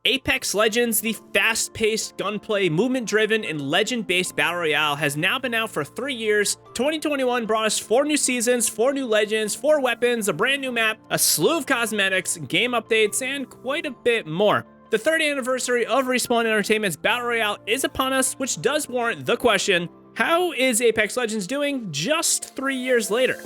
Apex Legends, the fast-paced, gunplay, movement-driven, and legend-based battle royale has now been out for 3 years. 2021 brought us 4 new seasons, 4 new legends, 4 weapons, a brand new map, a slew of cosmetics, game updates, and quite a bit more. The 3rd anniversary of Respawn Entertainment's battle royale is upon us, which does warrant the question, how is Apex Legends doing just 3 years later?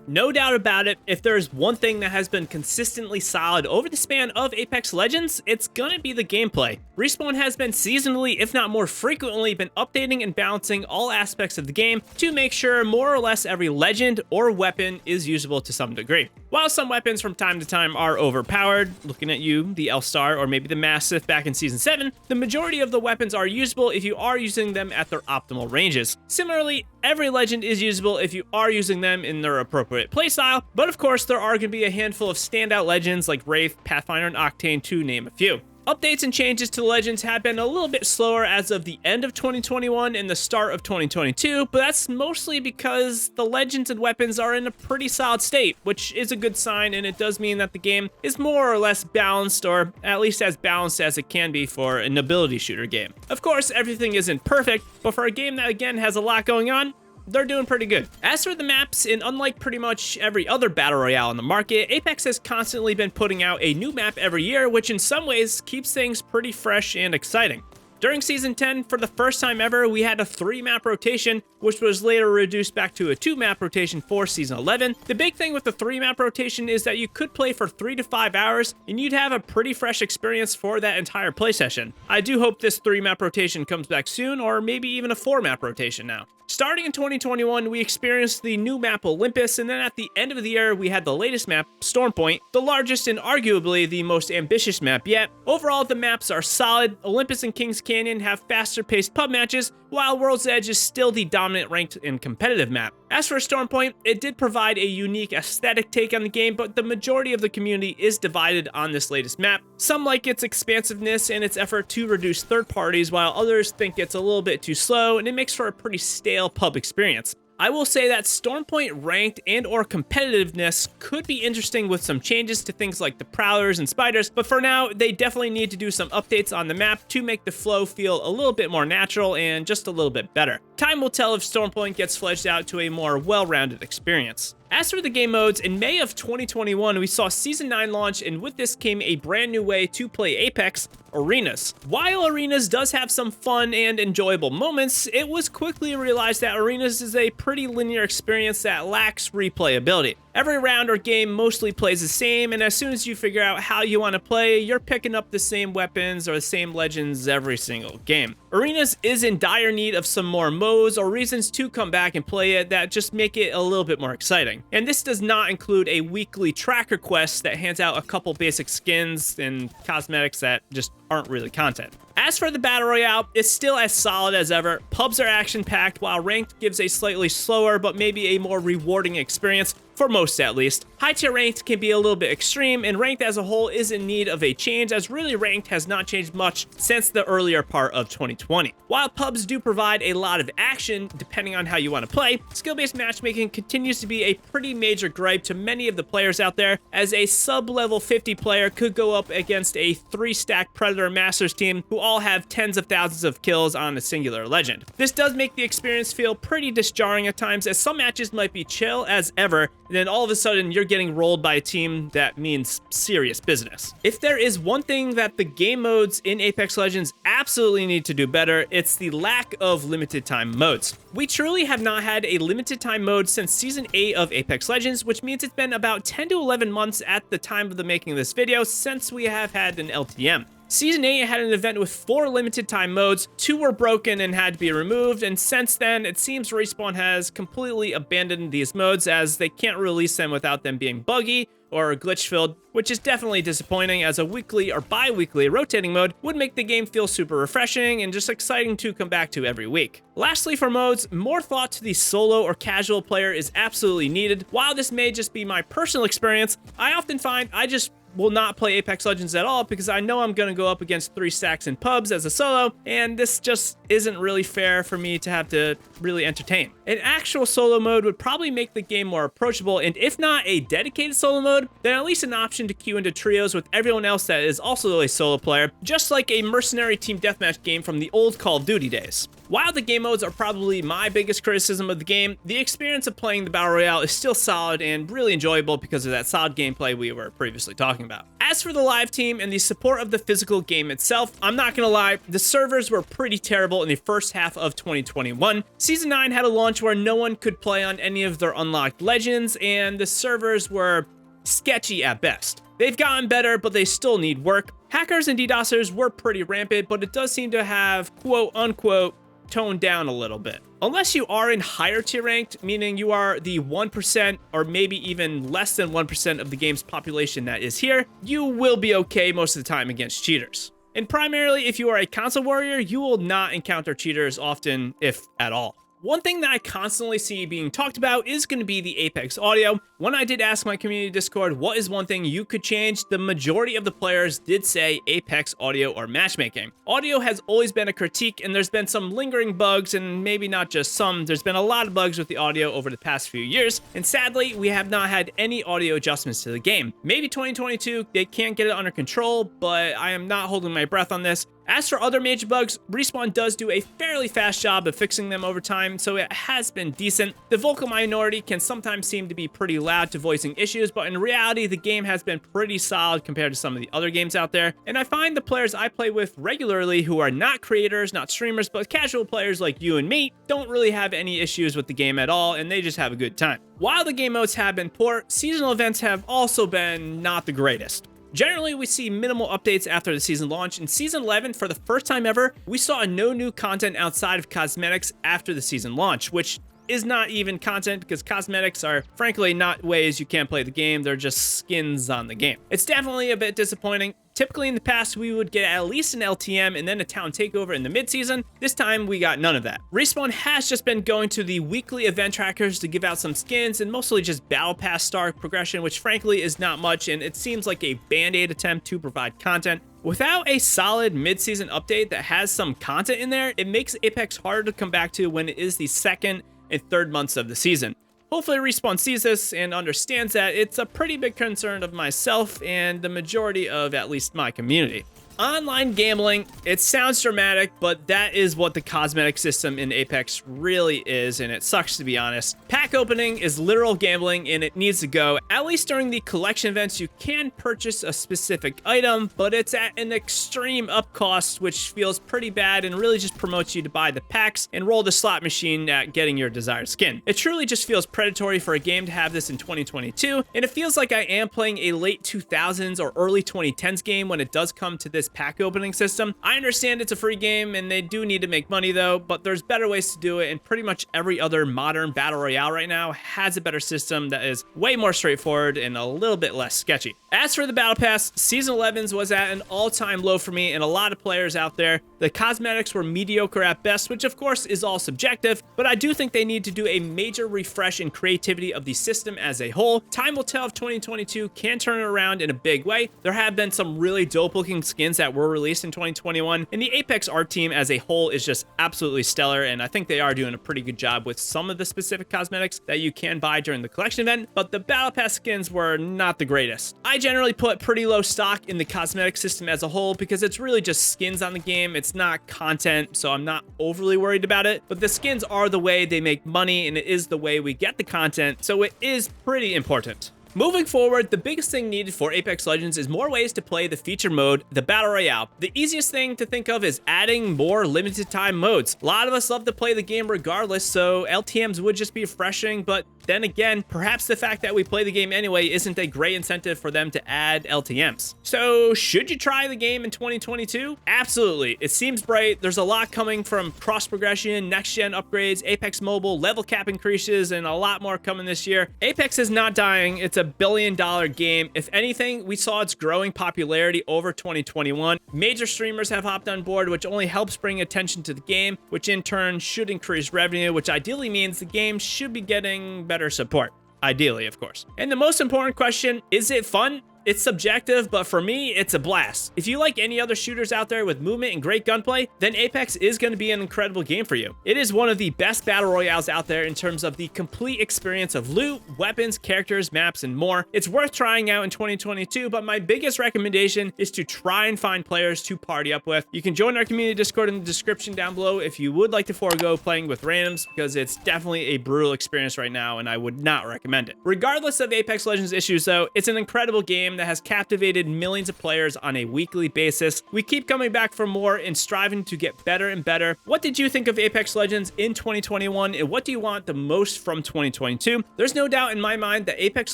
No doubt about it, if there's one thing that has been consistently solid over the span of Apex Legends, it's gonna be the gameplay. Respawn has been seasonally, if not more frequently, been updating and balancing all aspects of the game to make sure more or less every legend or weapon is usable to some degree. While some weapons from time to time are overpowered, looking at you, the L-Star, or maybe the Mastiff back in Season 7, the majority of the weapons are usable if you are using them at their optimal ranges. Similarly, every legend is usable if you are using them in their appropriate playstyle, but of course there are going to be a handful of standout legends like Wraith, Pathfinder, and Octane to name a few. Updates and changes to the legends have been a little bit slower as of the end of 2021 and the start of 2022, but that's mostly because the legends and weapons are in a pretty solid state, which is a good sign, and it does mean that the game is more or less balanced, or at least as balanced as it can be for an ability shooter game. Of course, everything isn't perfect, but for a game that again has a lot going on, they're doing pretty good. As for the maps, and unlike pretty much every other battle royale on the market, Apex has constantly been putting out a new map every year, which in some ways keeps things pretty fresh and exciting. During Season 10, for the first time ever, we had a 3-map rotation, which was later reduced back to a 2-map rotation for Season 11. The big thing with the 3-map rotation is that you could play for 3 to 5 hours, and you'd have a pretty fresh experience for that entire play session. I do hope this 3-map rotation comes back soon, or maybe even a 4-map rotation now. Starting in 2021, we experienced the new map Olympus, and then at the end of the year, we had the latest map, Stormpoint, the largest and arguably the most ambitious map yet. Overall, the maps are solid. Olympus and Kings Canyon have faster-paced pub matches, while World's Edge is still the dominant ranked and competitive map. As for Stormpoint, it did provide a unique aesthetic take on the game, but the majority of the community is divided on this latest map. Some like its expansiveness and its effort to reduce third parties, while others think it's a little bit too slow, and it makes for a pretty stale pub experience. I will say that Stormpoint ranked and or competitiveness could be interesting with some changes to things like the Prowlers and Spiders, but for now, they definitely need to do some updates on the map to make the flow feel a little bit more natural and just a little bit better. Time will tell if Stormpoint gets fleshed out to a more well-rounded experience. As for the game modes, in May of 2021, we saw Season 9 launch, and with this came a brand new way to play Apex, Arenas. While Arenas does have some fun and enjoyable moments, it was quickly realized that Arenas is a pretty linear experience that lacks replayability. Every round or game mostly plays the same, and as soon as you figure out how you want to play, you're picking up the same weapons or the same legends every single game. Arenas is in dire need of some more modes or reasons to come back and play it that just make it a little bit more exciting. And this does not include a weekly tracker quest that hands out a couple basic skins and cosmetics that just aren't really content. As for the Battle Royale, it's still as solid as ever. Pubs are action-packed, while Ranked gives a slightly slower but maybe a more rewarding experience, for most at least. High-tier Ranked can be a little bit extreme, and Ranked as a whole is in need of a change, as really Ranked has not changed much since the earlier part of 2020. While pubs do provide a lot of action, depending on how you want to play, skill-based matchmaking continues to be a pretty major gripe to many of the players out there, as a sub-level 50 player could go up against a 3-stack Predator Masters team who all have tens of thousands of kills on a singular legend. This does make the experience feel pretty disjarring at times, as some matches might be chill as ever, and then all of a sudden you're getting rolled by a team that means serious business. If there is one thing that the game modes in Apex Legends absolutely need to do better, it's the lack of limited time modes. We truly have not had a limited time mode since Season 8 of Apex Legends, which means it's been about 10 to 11 months at the time of the making of this video since we have had an LTM. Season 8 had an event with 4 limited time modes, 2 were broken and had to be removed, and since then, it seems Respawn has completely abandoned these modes as they can't release them without them being buggy or glitch-filled, which is definitely disappointing, as a weekly or bi-weekly rotating mode would make the game feel super refreshing and just exciting to come back to every week. Lastly, for modes, more thought to the solo or casual player is absolutely needed. While this may just be my personal experience, I often find I just will not play Apex Legends at all because I know I'm going to go up against 3 stacks in pubs as a solo, and this just isn't really fair for me to have to really entertain. An actual solo mode would probably make the game more approachable, and if not a dedicated solo mode, then at least an option to queue into trios with everyone else that is also a solo player, just like a mercenary team deathmatch game from the old Call of Duty days. While the game modes are probably my biggest criticism of the game, the experience of playing the Battle Royale is still solid and really enjoyable because of that solid gameplay we were previously talking about. As for the live team and the support of the physical game itself, I'm not gonna lie, the servers were pretty terrible in the first half of 2021. Season 9 had a launch where no one could play on any of their unlocked legends, and the servers were sketchy at best. They've gotten better, but they still need work. Hackers and DDoSers were pretty rampant, but it does seem to have quote-unquote toned down a little bit. Unless you are in higher tier ranked, meaning you are the 1% or maybe even less than 1% of the game's population that is here, you will be okay most of the time against cheaters. And primarily, if you are a console warrior, you will not encounter cheaters often, if at all. One thing that I constantly see being talked about is going to be the Apex audio. When I did ask my community Discord what is one thing you could change, the majority of the players did say Apex audio or matchmaking. Audio has always been a critique, and there's been some lingering bugs, and maybe not just some, there's been a lot of bugs with the audio over the past few years, and sadly, we have not had any audio adjustments to the game. Maybe 2022, they can't get it under control, but I am not holding my breath on this. As for other major bugs, Respawn does do a fairly fast job of fixing them over time, so it has been decent. The vocal minority can sometimes seem to be pretty loud to voicing issues, but in reality, the game has been pretty solid compared to some of the other games out there, and I find the players I play with regularly who are not creators, not streamers, but casual players like you and me, don't really have any issues with the game at all, and they just have a good time. While the game modes have been poor, seasonal events have also been not the greatest. Generally, we see minimal updates after the season launch. In Season 11, for the first time ever, we saw no new content outside of cosmetics after the season launch, which is not even content because cosmetics are frankly not ways you can play the game, they're just skins on the game. It's definitely a bit disappointing. Typically in the past, we would get at least an LTM and then a town takeover in the mid-season. This time, we got none of that. Respawn has just been going to the weekly event trackers to give out some skins and mostly just battle pass star progression, which frankly is not much, and it seems like a band-aid attempt to provide content. Without a solid mid-season update that has some content in there, it makes Apex harder to come back to when it is the second and third months of the season. Hopefully Respawn sees this and understands that it's a pretty big concern of myself and the majority of at least my community. Online gambling, it sounds dramatic, but that is what the cosmetic system in Apex really is, and it sucks to be honest. Pack opening is literal gambling and it needs to go. At least during the collection events, you can purchase a specific item, but it's at an extreme up cost, which feels pretty bad and really just promotes you to buy the packs and roll the slot machine at getting your desired skin. It truly just feels predatory for a game to have this in 2022, and it feels like I am playing a late 2000s or early 2010s game when it does come to this pack opening system. I understand it's a free game and they do need to make money though, but there's better ways to do it, and pretty much every other modern battle royale right now has a better system that is way more straightforward and a little bit less sketchy. As for the battle pass, Season 11's was at an all-time low for me and a lot of players out there. The cosmetics were mediocre at best, which of course is all subjective, but I do think they need to do a major refresh in creativity of the system as a whole. Time will tell if 2022 can turn it around in a big way. There have been some really dope looking skins that were released in 2021, and the Apex art team as a whole is just absolutely stellar, and I think they are doing a pretty good job with some of the specific cosmetics that you can buy during the collection event, but the battle pass skins were not the greatest. I generally put pretty low stock in the cosmetic system as a whole because it's really just skins on the game, it's not content, so I'm not overly worried about it, but the skins are the way they make money and it is the way we get the content, so it is pretty important. Moving forward, the biggest thing needed for Apex Legends is more ways to play the feature mode, the Battle Royale. The easiest thing to think of is adding more limited time modes. A lot of us love to play the game regardless, so LTMs would just be refreshing, but then again, perhaps the fact that we play the game anyway isn't a great incentive for them to add LTMs. So should you try the game in 2022? Absolutely. It seems bright. There's a lot coming from cross progression, next gen upgrades, Apex Mobile, level cap increases, and a lot more coming this year. Apex is not dying. It's a billion-dollar game. If anything, we saw its growing popularity over 2021. Major streamers have hopped on board, which only helps bring attention to the game, which in turn should increase revenue, which ideally means the game should be getting better support. Ideally, of course. And the most important question, is it fun? It's subjective, but for me, it's a blast. If you like any other shooters out there with movement and great gunplay, then Apex is going to be an incredible game for you. It is one of the best battle royales out there in terms of the complete experience of loot, weapons, characters, maps, and more. It's worth trying out in 2022, but my biggest recommendation is to try and find players to party up with. You can join our community Discord in the description down below if you would like to forego playing with randoms, because it's definitely a brutal experience right now, and I would not recommend it. Regardless of Apex Legends issues though, it's an incredible game that has captivated millions of players on a weekly basis. We keep coming back for more and striving to get better and better. What did you think of Apex Legends in 2021, and what do you want the most from 2022? There's no doubt in my mind that Apex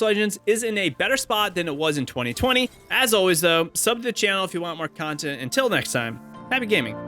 Legends is in a better spot than it was in 2020. As always though, sub to the channel if you want more content. Until next time, happy gaming.